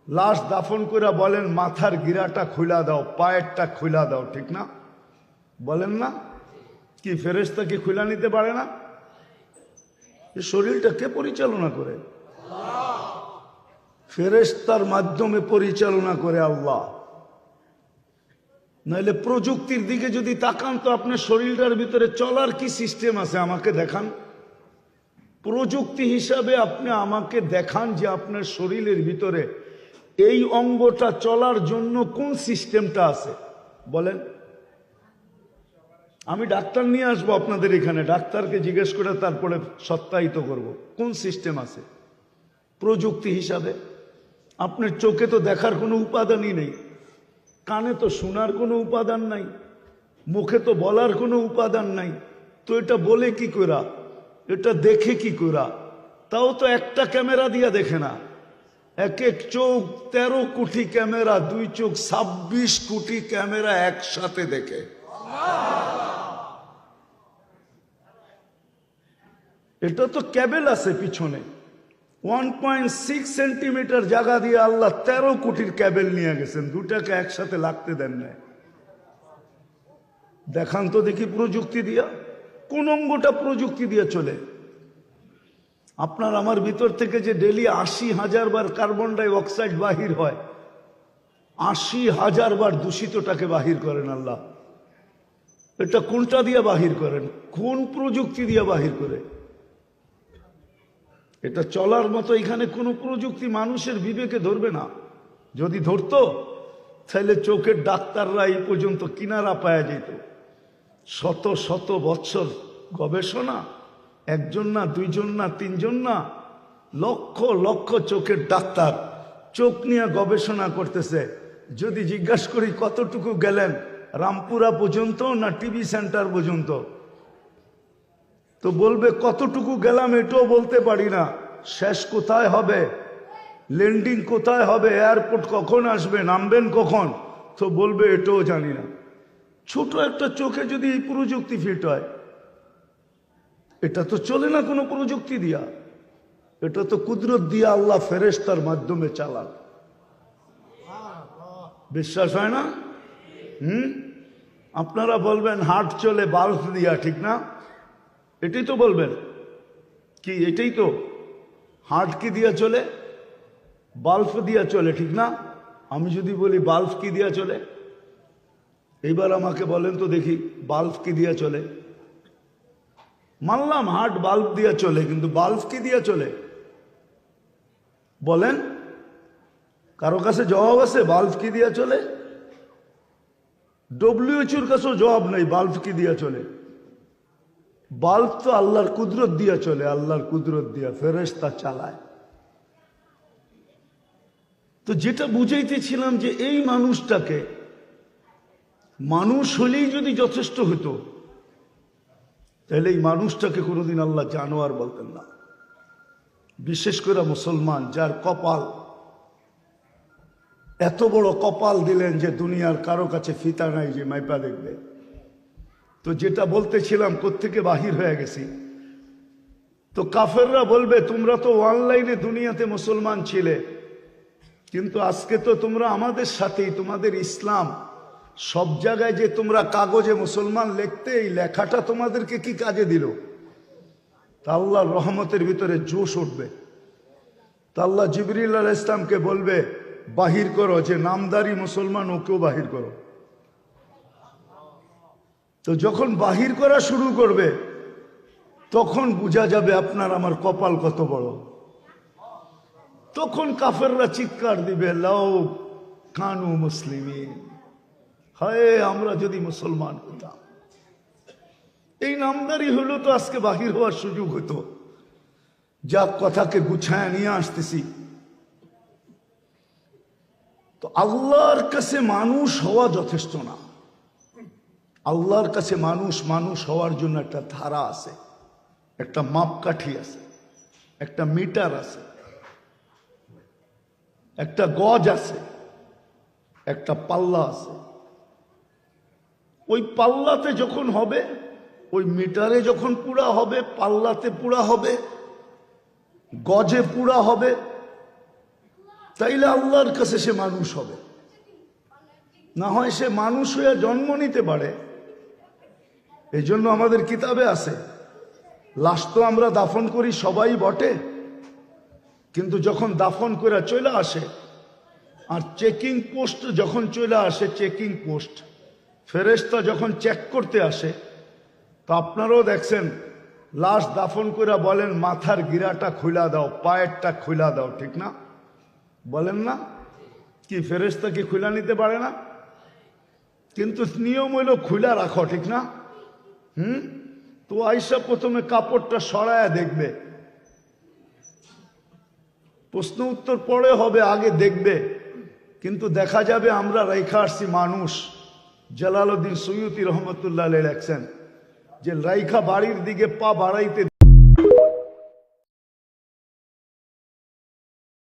লাশ দাফন করে বলেন মাথার গিরাটা খুলা দাও, পায়েরটা খুলা দাও, ঠিক না? বলেন না? কি ফেরেশতা কি খুলা নিতে পারে না? এই শরীরটা কে পরিচালনা করে? ফেরেশতার মাধ্যমে পরিচালনা করে আল্লাহ। নাহলে প্রযুক্তির দিকে যদি তাকান তো আপনার শরীরটার ভিতরে চলার কি সিস্টেম আছে আমাকে দেখান। প্রযুক্তি হিসাবে আপনি আমাকে দেখান যে আপনার শরীরের ভিতরে এই অঙ্গটা চলার জন্য কোন সিস্টেমটা আছে বলেন। আমি ডাক্তার নিয়ে আসবো আপনাদের এখানে, ডাক্তারকে জিজ্ঞেস করে তারপরে সত্যায়িত করব কোন সিস্টেম আছে প্রযুক্তি হিসাবে। আপনার চোখে তো দেখার কোনো উপাদানই নেই, কানে তো শোনার কোনো উপাদান নাই, মুখে তো বলার কোনো উপাদান নাই, তো এটা বলে কি করা, এটা দেখে কি করা? তাও তো একটা ক্যামেরা দিয়া দেখে না, এক এক চোখ 13 কোটি ক্যামেরা, দুই চোখ 26 কোটি ক্যামেরা একসাথে দেখে। এটা তো ক্যাবেল আছে পিছনে, 1.6 সেন্টিমিটার জায়গা দিয়ে আল্লাহ 13 কোটির ক্যাবেল নিয়ে গেছেন, দুটাকে একসাথে লাগতে দেন না। দেখান তো দেখি প্রযুক্তি দিয়া কোন অঙ্গটা প্রযুক্তি দিয়ে চলে। আপনার আমার ভিতর থেকে যে ডেলি 80,000 বার কার্বন ডাই অক্সাইড বাহির হয়, 80,000 বার দূষিতটাকে বাহির করেন আল্লাহ। এটা কোনটা দিয়ে বাহির করেন? কোন প্রযুক্তি দিয়ে বাহির করে? এটা চলার মতো এখানে কোনো প্রযুক্তি মানুষের বিবেকে ধরবে না। যদি ধরতো তাহলে চোখের ডাক্তাররা এই পর্যন্ত কিনারা পাওয়া যেত। শত শত বৎসর গবেষণা, একজন না, দুইজন না, তিনজন না, লক্ষ লক্ষ চোখের ডাক্তার চোখ নিয়ে গবেষণা করতেছে। যদি জিজ্ঞাসা করি কতটুকু গেলেন, রামপুরা পর্যন্ত না টিভি সেন্টার পর্যন্ত, তো বলবে কতটুকু গেলাম এটাও বলতে পারি না, শেষ কোথায় হবে, ল্যান্ডিং কোথায় হবে, এয়ারপোর্ট কখন আসবে, নামবেন কখন, তো বলবে এটাও জানি না। ছোট একটা চোখে যদি এই প্রযুক্তি ফিট হয়, এটা তো চলে না কোনো প্রযুক্তি দিয়া, এটা তো কুদরত দিয়া আল্লাহ ফেরেশতার মাধ্যমে চালান। বিশ্বাস হয় না? আপনারা বলবেন হার্ট চলে বাল্ব দিয়া, ঠিক না? এটাই তো বলবেন কি, এটাই তো হার্ট কি দিয়া চলে? বাল্ব দিয়া চলে, ঠিক না? আমি যদি বলি বাল্ব কি দিয়া চলে, এইবার আমাকে বলেন তো দেখি বাল্ব কি দিয়া চলে। মানলাম হার্ট বাল্ব দিয়া চলে, কিন্তু বাল্ব কি দিয়া চলে বলেন? কারো কাছে জবাব আছে বাল্ব কি দিয়া চলে? ডব্লিউএইচওর কাছেও জবাব নেই বাল্ব কি দিয়া চলে। বাল্ব তো আল্লাহর কুদরত দিয়া চলে, আল্লাহর কুদরত দিয়া ফেরেশতা চালায়। তো যেটা বুঝাইতেছিলাম যে এই মানুষটাকে, মানুষ হলেই যদি যথেষ্ট হতো তাহলে এই মানুষটাকে কোনোদিন আল্লাহ জানোয়ার বলতেন না। বিশেষ করে মুসলমান, যার কপাল, এত বড় কপাল দিলেন যে দুনিয়ার কারো কাছে ফিতা নাই যে মাইপা দেখবে। তো যেটা বলতেছিলাম কোত্থেকে বাহির হয়ে গেছি, তো কাফেররা বলবে তোমরা তো অনলাইনে দুনিয়াতে মুসলমান ছিলে, কিন্তু আজকে তো তোমরা আমাদের সাথেই, তোমাদের ইসলাম সব জায়গায় যে তোমরা কাগজে মুসলমান লিখতে, এই লেখাটা তোমাদেরকে কি কাজে দিল? তা আল্লাহর রহমতের ভিতরে জোশ উঠবে। তা আল্লাহ জিবরিল আলাইহিস ইসলামকে বলবে বাহির করো, যে নামদারি মুসলমান ওকেও বাহির করো। তো যখন বাহির করা শুরু করবে তখন বোঝা যাবে আপনার আমার কপাল কত বড়। তখন কাফেররা চিৎকার দিবে লাউ কানু মুসলিমিন, হায় আমরা যদি মুসলমান হতাম। এই নামদারি হলো তো আজকে বাহির হওয়ার সুযোগ হতো। যা কথাকে গুছায় নিয়ে আসতেছি, তো আল্লাহর কাছে মানুষ হওয়া যথেষ্ট না। আল্লাহর কাছে মানুষ হওয়ার জন্য একটা ধারা আছে, একটা মাপকাঠি আছে, একটা মিটার আছে, একটা গজ আছে, একটা পাল্লা আছে। ওই পাল্লাতে যখন হবে, ওই মিটারে যখন পুরা হবে, পাল্লাতে পুরা হবে, গজে পুরা হবে, তাইলে আল্লাহর কাছে সে মানুষ হবে, না হয় সে মানুষ হয়ে জন্ম নিতে পারে। এই জন্য আমাদের কিতাবে আছে, লাশ তো আমরা দাফন করি সবাই বটে, কিন্তু যখন দাফন করে চলে আসে আর চেকিং পোস্ট যখন চলে আসে, চেকিং পোস্ট ফেরেশতা যখন চেক করতে আসে, তো আপনারাও দেখছেন লাশ দাফন করে বলেন মাথার গিরাটা খুলা দাও, পায়েরটা খুলা দাও, ঠিক না? বলেন না? কি ফেরেশতা কি খুলা নিতে পারে না? কিন্তু নিয়ম হইল খুলা রাখো, ঠিক না? তো আইসা প্রথমে কাপড়টা সরায়া দেখবে, প্রশ্ন উত্তর পরে হবে, আগে দেখবে। কিন্তু দেখা যাবে আমরা রেখা আসছি মানুষ। জালালউদ্দিন সুয়ুতি রহমতুল্লাহ আলাইহি লেখছেন যে রাইখা বাড়ির দিকে পা বাড়াইতে